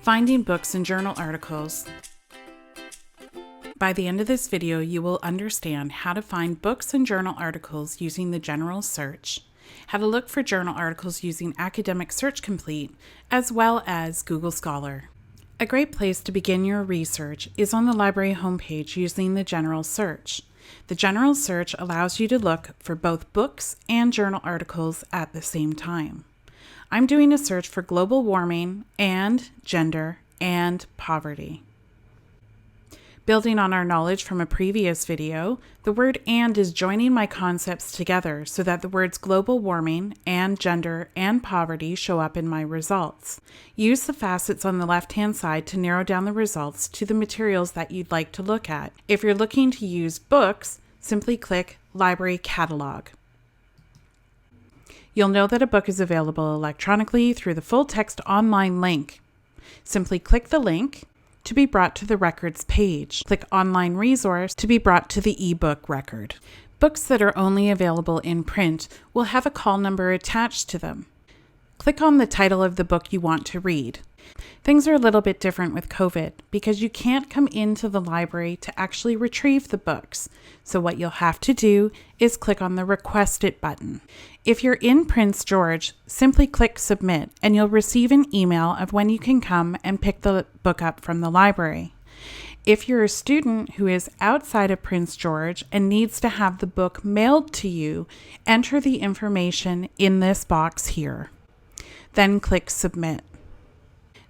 Finding books and journal articles. By the end of this video, you will understand how to find books and journal articles using the general search, how to look for journal articles using Academic Search Complete, as well as Google Scholar. A great place to begin your research is on the library homepage using the general search. The general search allows you to look for both books and journal articles at the same time. I'm doing a search for global warming and gender and poverty. Building on our knowledge from a previous video, the word "and" is joining my concepts together so that the words global warming and gender and poverty show up in my results. Use the facets on the left-hand side to narrow down the results to the materials that you'd like to look at. If you're looking to use books, simply click Library Catalog. You'll know that a book is available electronically through the full text online link. Simply click the link to be brought to the records page. Click Online Resource to be brought to the ebook record. Books that are only available in print will have a call number attached to them. Click on the title of the book you want to read. Things are a little bit different with COVID because you can't come into the library to actually retrieve the books. So what you'll have to do is click on the Request It button. If you're in Prince George, simply click Submit and you'll receive an email of when you can come and pick the book up from the library. If you're a student who is outside of Prince George and needs to have the book mailed to you, enter the information in this box here. Then click Submit.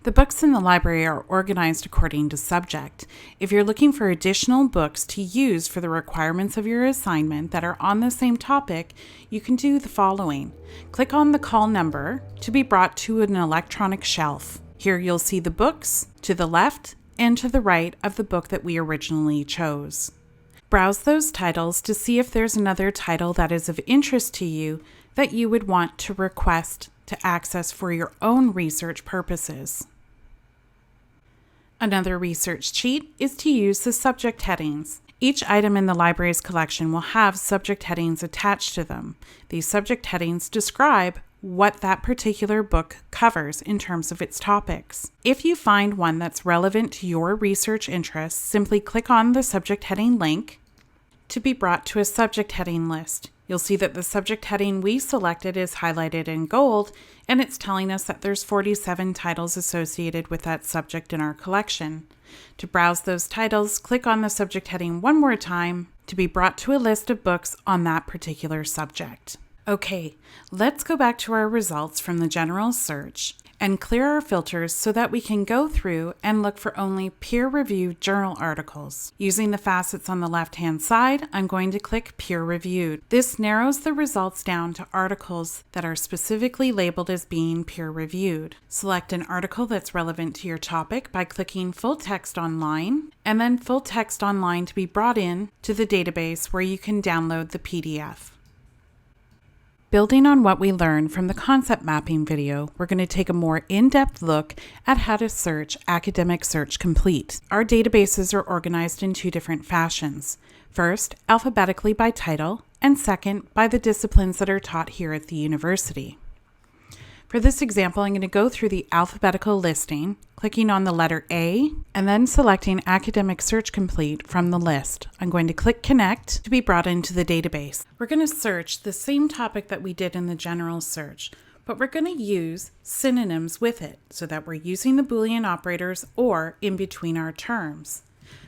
The books in the library are organized according to subject. If you're looking for additional books to use for the requirements of your assignment that are on the same topic, you can do the following. Click on the call number to be brought to an electronic shelf. Here you'll see the books to the left and to the right of the book that we originally chose. Browse those titles to see if there's another title that is of interest to you that you would want to request to access for your own research purposes. Another research cheat is to use the subject headings. Each item in the library's collection will have subject headings attached to them. These subject headings describe what that particular book covers in terms of its topics. If you find one that's relevant to your research interests, simply click on the subject heading link to be brought to a subject heading list. You'll see that the subject heading we selected is highlighted in gold, and it's telling us that there's 47 titles associated with that subject in our collection. To browse those titles, click on the subject heading one more time to be brought to a list of books on that particular subject. Okay, let's go back to our results from the general search and clear our filters so that we can go through and look for only peer-reviewed journal articles. Using the facets on the left-hand side, I'm going to click peer-reviewed. This narrows the results down to articles that are specifically labeled as being peer-reviewed. Select an article that's relevant to your topic by clicking Full Text Online, and then Full Text Online to be brought in to the database where you can download the PDF. Building on what we learned from the concept mapping video, we're going to take a more in-depth look at how to search Academic Search Complete. Our databases are organized in two different fashions. First, alphabetically by title, and second, by the disciplines that are taught here at the university. For this example, I'm going to go through the alphabetical listing, clicking on the letter A, and then selecting Academic Search Complete from the list. I'm going to click Connect to be brought into the database. We're going to search the same topic that we did in the general search, but we're going to use synonyms with it so that we're using the Boolean operators or in between our terms.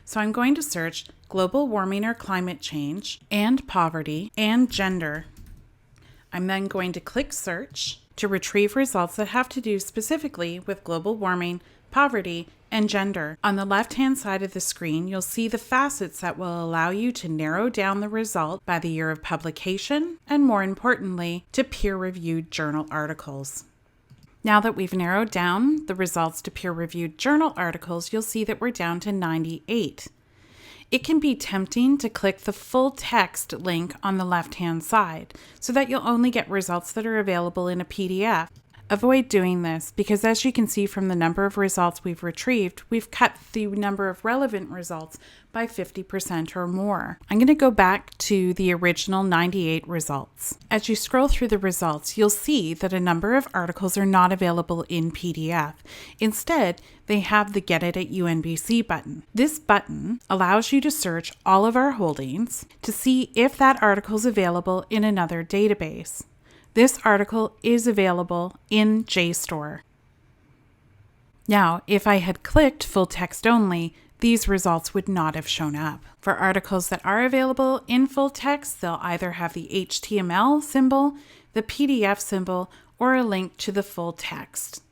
So I'm going to search global warming or climate change and poverty and gender. I'm then going to click Search to retrieve results that have to do specifically with global warming, poverty, and gender. On the left-hand side of the screen, you'll see the facets that will allow you to narrow down the result by the year of publication, and more importantly, to peer-reviewed journal articles. Now that we've narrowed down the results to peer-reviewed journal articles, you'll see that we're down to 98. It can be tempting to click the full text link on the left-hand side so that you'll only get results that are available in a PDF. Avoid doing this because, as you can see from the number of results we've retrieved, we've cut the number of relevant results by 50% or more. I'm going to go back to the original 98 results. As you scroll through the results, you'll see that a number of articles are not available in PDF. Instead, they have the Get It at UNBC button. This button allows you to search all of our holdings to see if that article is available in another database. This article is available in JSTOR. Now, if I had clicked full text only, these results would not have shown up. For articles that are available in full text, they'll either have the HTML symbol, the PDF symbol, or a link to the full text.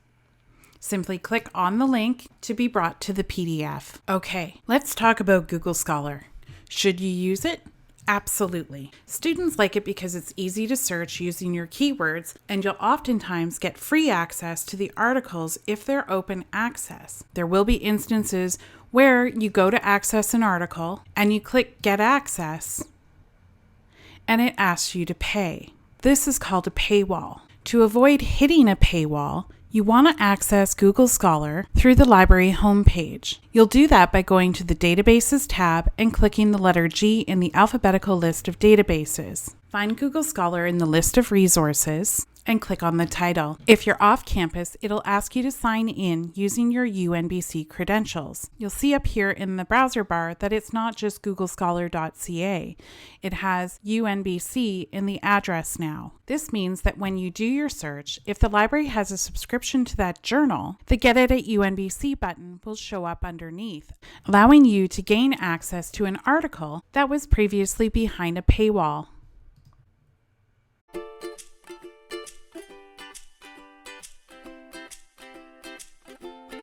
Simply click on the link to be brought to the PDF. Okay, let's talk about Google Scholar. Should you use it? Absolutely. Students like it because it's easy to search using your keywords, and you'll oftentimes get free access to the articles if they're open access. There will be instances where you go to access an article and you click Get Access, and it asks you to pay. This is called a paywall. To avoid hitting a paywall, you want to access Google Scholar through the library homepage. You'll do that by going to the Databases tab and clicking the letter G in the alphabetical list of databases. Find Google Scholar in the list of resources and click on the title. If you're off campus, it'll ask you to sign in using your UNBC credentials. You'll see up here in the browser bar that it's not just googlescholar.ca. It has UNBC in the address now. This means that when you do your search, if the library has a subscription to that journal, the Get It at UNBC button will show up underneath, allowing you to gain access to an article that was previously behind a paywall.